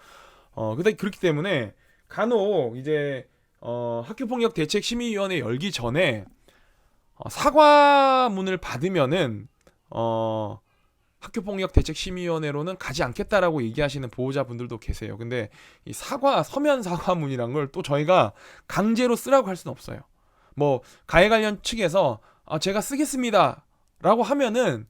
A: 근데 그렇기 때문에 간혹 이제 학교폭력 대책 심의위원회 열기 전에 사과문을 받으면은 학교폭력 대책 심의위원회로는 가지 않겠다라고 얘기하시는 보호자분들도 계세요. 근데 이 서면 사과문이란 걸 또 저희가 강제로 쓰라고 할 수는 없어요. 뭐 가해 관련 측에서 제가 쓰겠습니다라고 하면은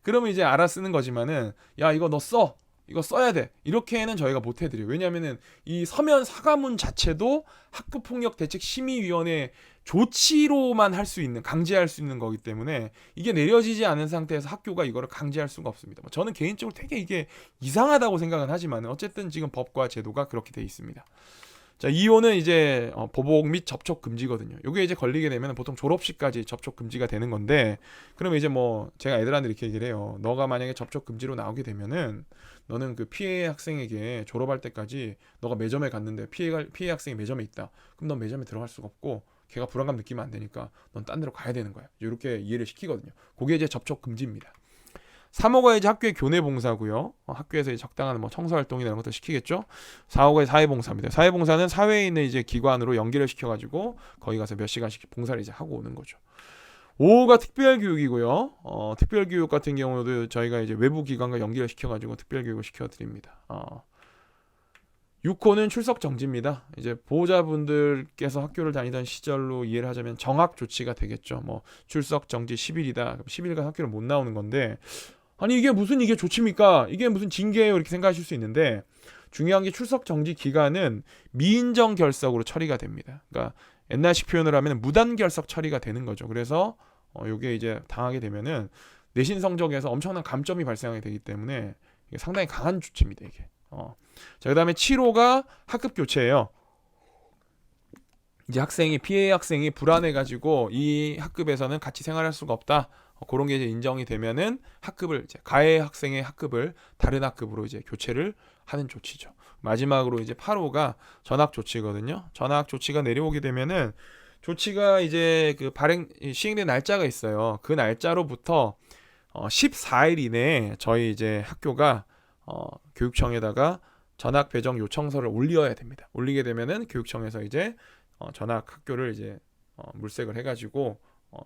A: 그러면 이제 알아 쓰는 거지만은 야 이거 너 써. 이거 써야 돼. 이렇게는 저희가 못 해드려요. 왜냐하면은 이 서면 사과문 자체도 학교폭력대책심의위원회 조치로만 할 수 있는, 강제할 수 있는 거기 때문에 이게 내려지지 않은 상태에서 학교가 이거를 강제할 수가 없습니다. 저는 개인적으로 되게 이게 이상하다고 생각은 하지만 어쨌든 지금 법과 제도가 그렇게 돼 있습니다. 자, 2호는 이제 보복 및 접촉 금지거든요. 이게 이제 걸리게 되면 보통 졸업식까지 접촉 금지가 되는 건데, 그러면 이제 뭐 제가 애들한테 이렇게 얘기를 해요. 너가 만약에 접촉 금지로 나오게 되면은 너는 피해 학생에게 졸업할 때까지 너가 매점에 갔는데 피해 학생이 매점에 있다. 그럼 넌 매점에 들어갈 수가 없고 걔가 불안감 느끼면 안 되니까 넌 딴 데로 가야 되는 거야. 이렇게 이해를 시키거든요. 그게 이제 접촉 금지입니다. 3호가 이제 학교의 교내 봉사고요. 학교에서 적당한 뭐 청소 활동이나 이런 것도 시키겠죠. 4호가 사회 봉사입니다. 사회 봉사는 사회에 있는 이제 기관으로 연계를 시켜가지고 거기 가서 몇 시간씩 봉사를 이제 하고 오는 거죠. 5호가 특별교육이고요. 특별교육 같은 경우도 저희가 이제 외부 기관과 연계를 시켜가지고 특별교육을 시켜드립니다. 6호는 출석 정지입니다. 이제 보호자분들께서 학교를 다니던 시절로 이해를 하자면 정학 조치가 되겠죠. 뭐 출석 정지 10일이다. 10일간 학교를 못 나오는 건데, 아니 이게 조치입니까? 이게 무슨 징계예요? 이렇게 생각하실 수 있는데, 중요한 게 출석 정지 기간은 미인정 결석으로 처리가 됩니다. 그러니까 옛날식 표현을 하면 무단결석 처리가 되는 거죠. 그래서 요게 이제 당하게 되면은 내신 성적에서 엄청난 감점이 발생하게 되기 때문에 이게 상당히 강한 조치입니다. 이게. 자, 그다음에 7호가 학급 교체예요. 이제 피해 학생이 불안해가지고 이 학급에서는 같이 생활할 수가 없다. 그런 게 이제 인정이 되면은 학급을 이제 가해 학생의 학급을 다른 학급으로 이제 교체를 하는 조치죠. 마지막으로 이제 8호가 전학 조치거든요. 전학 조치가 내려오게 되면은 조치가 이제 시행된 날짜가 있어요. 그 날짜로부터 14일 이내에 저희 이제 학교가 교육청에다가 전학 배정 요청서를 올려야 됩니다. 올리게 되면은 교육청에서 이제 전학 학교를 이제 물색을 해가지고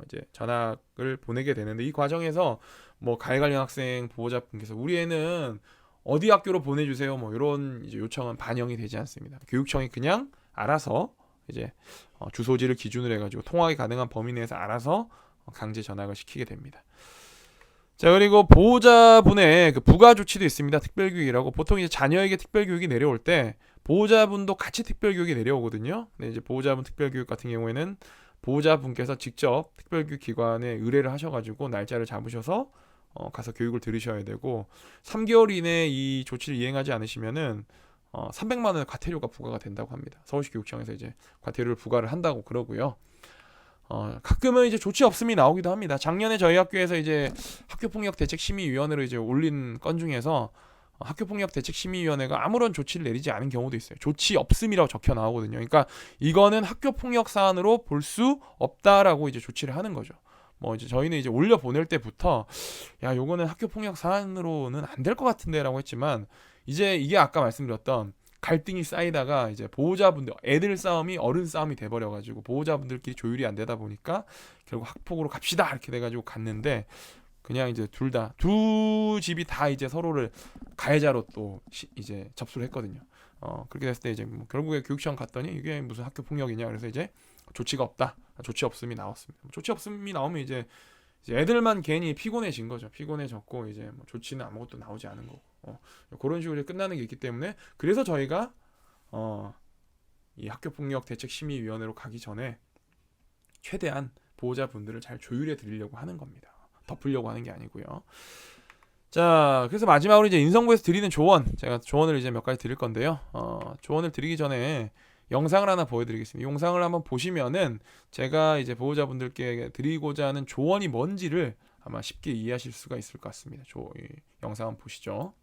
A: 이제 전학을 보내게 되는데, 이 과정에서 뭐 가해 관련 학생 보호자분께서 우리 애는 어디 학교로 보내주세요 뭐 이런 이제 요청은 반영이 되지 않습니다. 교육청이 그냥 알아서 이제 주소지를 기준으로 해가지고 통학이 가능한 범위 내에서 알아서 강제 전학을 시키게 됩니다. 자, 그리고 보호자분의 그 부가 조치도 있습니다. 특별교육이라고. 보통 이제 자녀에게 특별교육이 내려올 때 보호자분도 같이 특별교육이 내려오거든요. 근데 이제 보호자분 특별교육 같은 경우에는 보호자분께서 직접 특별교육 기관에 의뢰를 하셔가지고 날짜를 잡으셔서 가서 교육을 들으셔야 되고, 3개월 이내에 이 조치를 이행하지 않으시면은 300만 원의 과태료가 부과가 된다고 합니다. 서울시 교육청에서 이제 과태료를 부과를 한다고 그러고요. 가끔은 이제 조치 없음이 나오기도 합니다. 작년에 저희 학교에서 이제 학교폭력대책심의위원회로 이제 올린 건 중에서 학교폭력대책심의위원회가 아무런 조치를 내리지 않은 경우도 있어요. 조치 없음이라고 적혀 나오거든요. 그러니까 이거는 학교폭력 사안으로 볼 수 없다라고 이제 조치를 하는 거죠. 뭐 이제 저희는 이제 올려 보낼 때부터 야, 요거는 학교폭력 사안으로는 안 될 것 같은데라고 했지만, 이제 이게 아까 말씀드렸던 갈등이 쌓이다가 이제 보호자분들, 애들 싸움이 어른 싸움이 돼버려가지고 보호자분들끼리 조율이 안 되다 보니까 결국 학폭으로 갑시다 이렇게 돼가지고 갔는데, 그냥 이제 두 집이 다 이제 서로를 가해자로 또 이제 접수를 했거든요. 그렇게 됐을 때 이제 뭐 결국에 교육청 갔더니 이게 무슨 학교 폭력이냐, 그래서 이제 조치가 없다, 조치 없음이 나왔습니다. 조치 없음이 나오면 이제 애들만 괜히 피곤해진 거죠. 피곤해졌고 이제 뭐 조치는 아무것도 나오지 않은 거고, 그런 식으로 끝나는 게 있기 때문에, 그래서 저희가 이 학교폭력대책심의위원회로 가기 전에 최대한 보호자분들을 잘 조율해 드리려고 하는 겁니다. 덮으려고 하는 게 아니고요. 자, 그래서 마지막으로 이제 인성부에서 드리는 조언, 제가 조언을 이제 몇 가지 드릴 건데요. 조언을 드리기 전에 영상을 하나 보여드리겠습니다. 영상을 한번 보시면은 제가 이제 보호자분들께 드리고자 하는 조언이 뭔지를 아마 쉽게 이해하실 수가 있을 것 같습니다. 이 영상 한번 보시죠.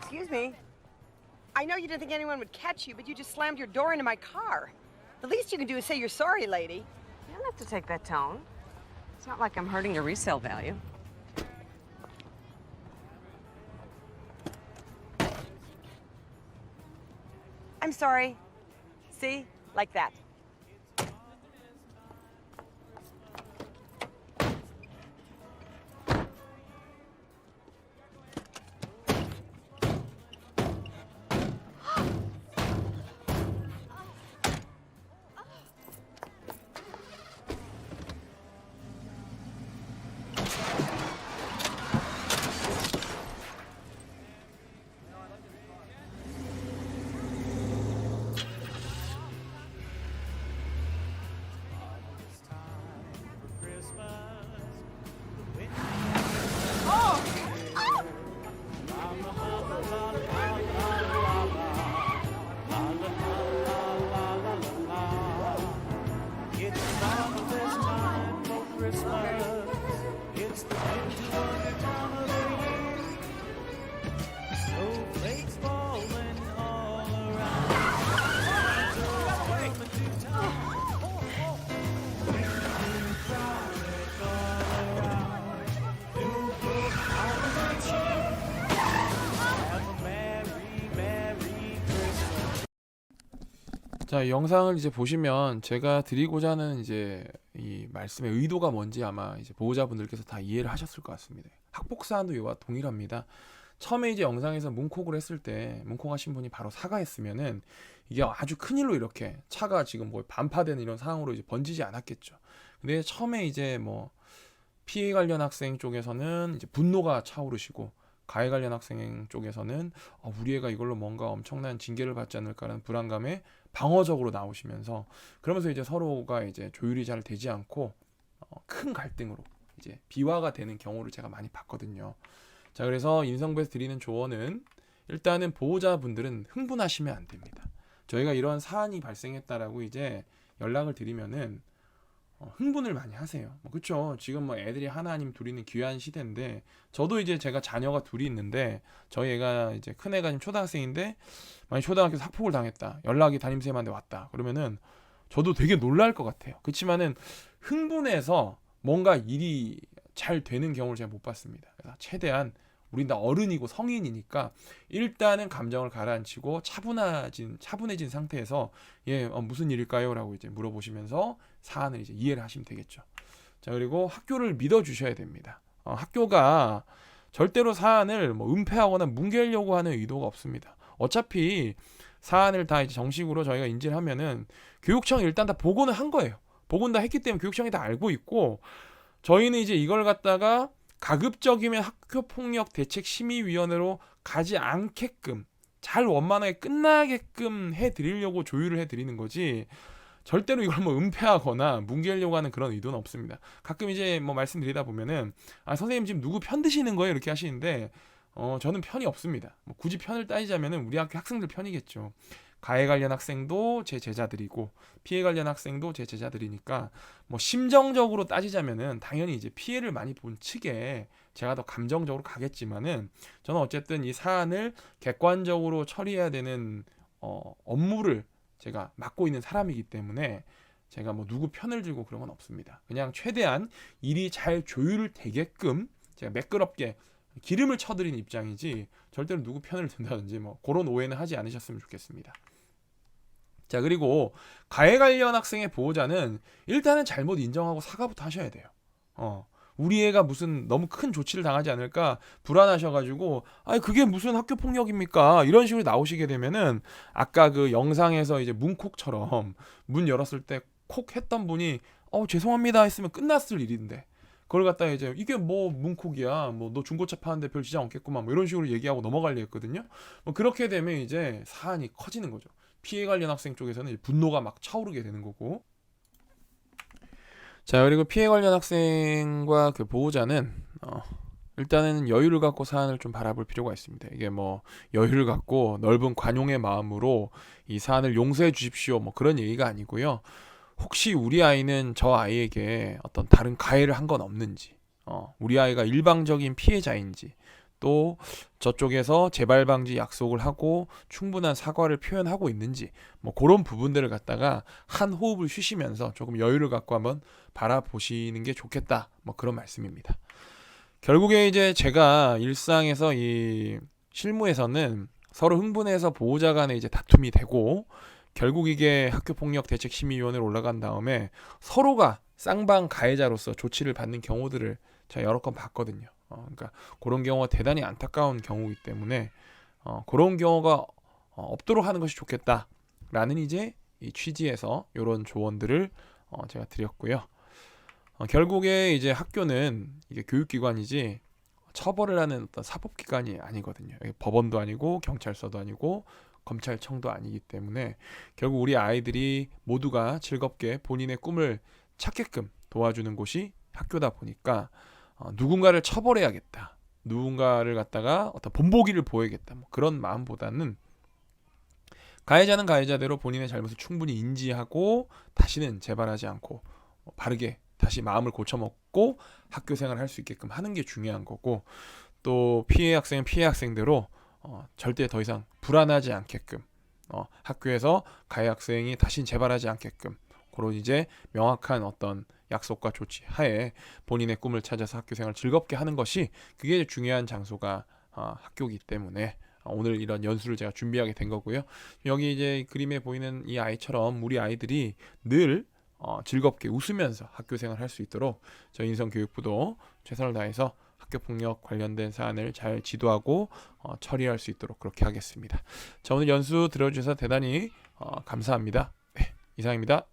B: Excuse me. I know you didn't think anyone would catch you, but you just slammed your door into my car. The least you can do is say you're sorry, lady.
C: You don't have to take that tone. It's not like I'm hurting your resale value.
B: I'm sorry. See? Like that.
A: 자, 이 영상을 이제 보시면 제가 드리고자 하는 이제 이 말씀의 의도가 뭔지 아마 이제 보호자분들께서 다 이해를 하셨을 것 같습니다. 학폭 사안도 이와 동일합니다. 처음에 이제 영상에서 문콕을 했을 때 문콕하신 분이 바로 사과했으면은 이게 아주 큰일로 이렇게 차가 지금 뭐 반파되는 이런 상황으로 이제 번지지 않았겠죠. 근데 처음에 이제 뭐 피해 관련 학생 쪽에서는 이제 분노가 차오르시고, 가해 관련 학생 쪽에서는 우리 애가 이걸로 뭔가 엄청난 징계를 받지 않을까라는 불안감에 방어적으로 나오시면서, 그러면서 이제 서로가 이제 조율이 잘 되지 않고 큰 갈등으로 이제 비화가 되는 경우를 제가 많이 봤거든요. 자, 그래서 인성부에서 드리는 조언은, 일단은 보호자분들은 흥분하시면 안 됩니다. 저희가 이런 사안이 발생했다라고 이제 연락을 드리면은 흥분을 많이 하세요. 그렇죠. 지금 뭐 애들이 하나 아니면 둘이는 귀한 시대인데, 저도 이제 제가 자녀가 둘이 있는데, 저희 애가 이제 큰 애가 지금 초등학생인데 만약 초등학교에서 학폭을 당했다, 연락이 담임선생님한테 왔다 그러면은 저도 되게 놀랄 것 같아요. 그렇지만은 흥분해서 뭔가 일이 잘 되는 경우를 제가 못 봤습니다. 그래서 최대한 우린 다 어른이고 성인이니까 일단은 감정을 가라앉히고 차분해진 상태에서 무슨 일일까요?라고 이제 물어보시면서 사안을 이제 이해를 하시면 되겠죠. 자, 그리고 학교를 믿어주셔야 됩니다. 학교가 절대로 사안을 뭐 은폐하거나 뭉개려고 하는 의도가 없습니다. 어차피 사안을 다 이제 정식으로 저희가 인지를 하면은 교육청이 일단 다 보고는 한 거예요. 보고는 다 했기 때문에 교육청이 다 알고 있고, 저희는 이제 이걸 갖다가 가급적이면 학교폭력대책심의위원회로 가지 않게끔 잘 원만하게 끝나게끔 해드리려고 조율을 해드리는 거지, 절대로 이걸 뭐 은폐하거나 뭉개려고 하는 그런 의도는 없습니다. 가끔 이제 뭐 말씀드리다 보면은 선생님 지금 누구 편 드시는 거예요? 이렇게 하시는데 저는 편이 없습니다. 뭐 굳이 편을 따지자면은 우리 학교 학생들 편이겠죠. 가해 관련 학생도 제 제자들이고 피해 관련 학생도 제 제자들이니까 뭐 심정적으로 따지자면은 당연히 이제 피해를 많이 본 측에 제가 더 감정적으로 가겠지만은, 저는 어쨌든 이 사안을 객관적으로 처리해야 되는 업무를 제가 맡고 있는 사람이기 때문에 제가 뭐 누구 편을 들고 그런 건 없습니다. 그냥 최대한 일이 잘 조율되게끔 제가 매끄럽게 기름을 쳐드린 입장이지, 절대로 누구 편을 든다든지 뭐 그런 오해는 하지 않으셨으면 좋겠습니다. 자, 그리고 가해 관련 학생의 보호자는 일단은 잘못 인정하고 사과부터 하셔야 돼요. 우리 애가 무슨 너무 큰 조치를 당하지 않을까 불안하셔가지고 그게 무슨 학교 폭력입니까? 이런 식으로 나오시게 되면은 아까 그 영상에서 이제 문콕처럼 문 열었을 때 콕 했던 분이 죄송합니다 했으면 끝났을 일인데, 그걸 갖다 이제 이게 뭐 문콕이야, 뭐 너 중고차 파는데 별 지장 없겠구만, 뭐 이런 식으로 얘기하고 넘어가려 했거든요. 뭐 그렇게 되면 이제 사안이 커지는 거죠. 피해 관련 학생 쪽에서는 이제 분노가 막 차오르게 되는 거고. 자, 그리고 피해 관련 학생과 그 보호자는 일단은 여유를 갖고 사안을 좀 바라볼 필요가 있습니다. 이게 뭐 여유를 갖고 넓은 관용의 마음으로 이 사안을 용서해 주십시오 뭐 그런 얘기가 아니고요. 혹시 우리 아이는 저 아이에게 어떤 다른 가해를 한 건 없는지, 우리 아이가 일방적인 피해자인지, 또 저쪽에서 재발 방지 약속을 하고 충분한 사과를 표현하고 있는지, 뭐 그런 부분들을 갖다가 한 호흡을 쉬시면서 조금 여유를 갖고 한번 바라보시는 게 좋겠다, 뭐 그런 말씀입니다. 결국에 이제 제가 일상에서 이 실무에서는 서로 흥분해서 보호자 간에 이제 다툼이 되고, 결국 이게 학교폭력대책심의위원회로 올라간 다음에 서로가 쌍방 가해자로서 조치를 받는 경우들을 제가 여러 건 봤거든요. 그러니까 그런 경우가 대단히 안타까운 경우이기 때문에 그런 경우가 없도록 하는 것이 좋겠다라는 이제 이 취지에서 이런 조언들을 제가 드렸고요. 결국에 이제 학교는 이게 교육기관이지 처벌을 하는 어떤 사법기관이 아니거든요. 법원도 아니고 경찰서도 아니고 검찰청도 아니기 때문에 결국 우리 아이들이 모두가 즐겁게 본인의 꿈을 찾게끔 도와주는 곳이 학교다 보니까 누군가를 처벌해야겠다, 누군가를 갖다가 어떤 본보기를 보여야겠다, 뭐 그런 마음보다는 가해자는 가해자대로 본인의 잘못을 충분히 인지하고 다시는 재발하지 않고 바르게 다시 마음을 고쳐먹고 학교 생활을 할 수 있게끔 하는 게 중요한 거고, 또 피해 학생은 피해 학생대로 절대 더 이상 불안하지 않게끔 학교에서 가해 학생이 다시 재발하지 않게끔 그런 이제 명확한 어떤 약속과 조치 하에 본인의 꿈을 찾아서 학교 생활을 즐겁게 하는 것이 그게 중요한 장소가 학교이기 때문에 오늘 이런 연수를 제가 준비하게 된 거고요. 여기 이제 그림에 보이는 이 아이처럼 우리 아이들이 늘 즐겁게 웃으면서 학교 생활을 할 수 있도록 저희 인성교육부도 최선을 다해서 학교폭력 관련된 사안을 잘 지도하고 처리할 수 있도록 그렇게 하겠습니다. 자, 오늘 연수 들어주셔서 대단히 감사합니다. 네, 이상입니다.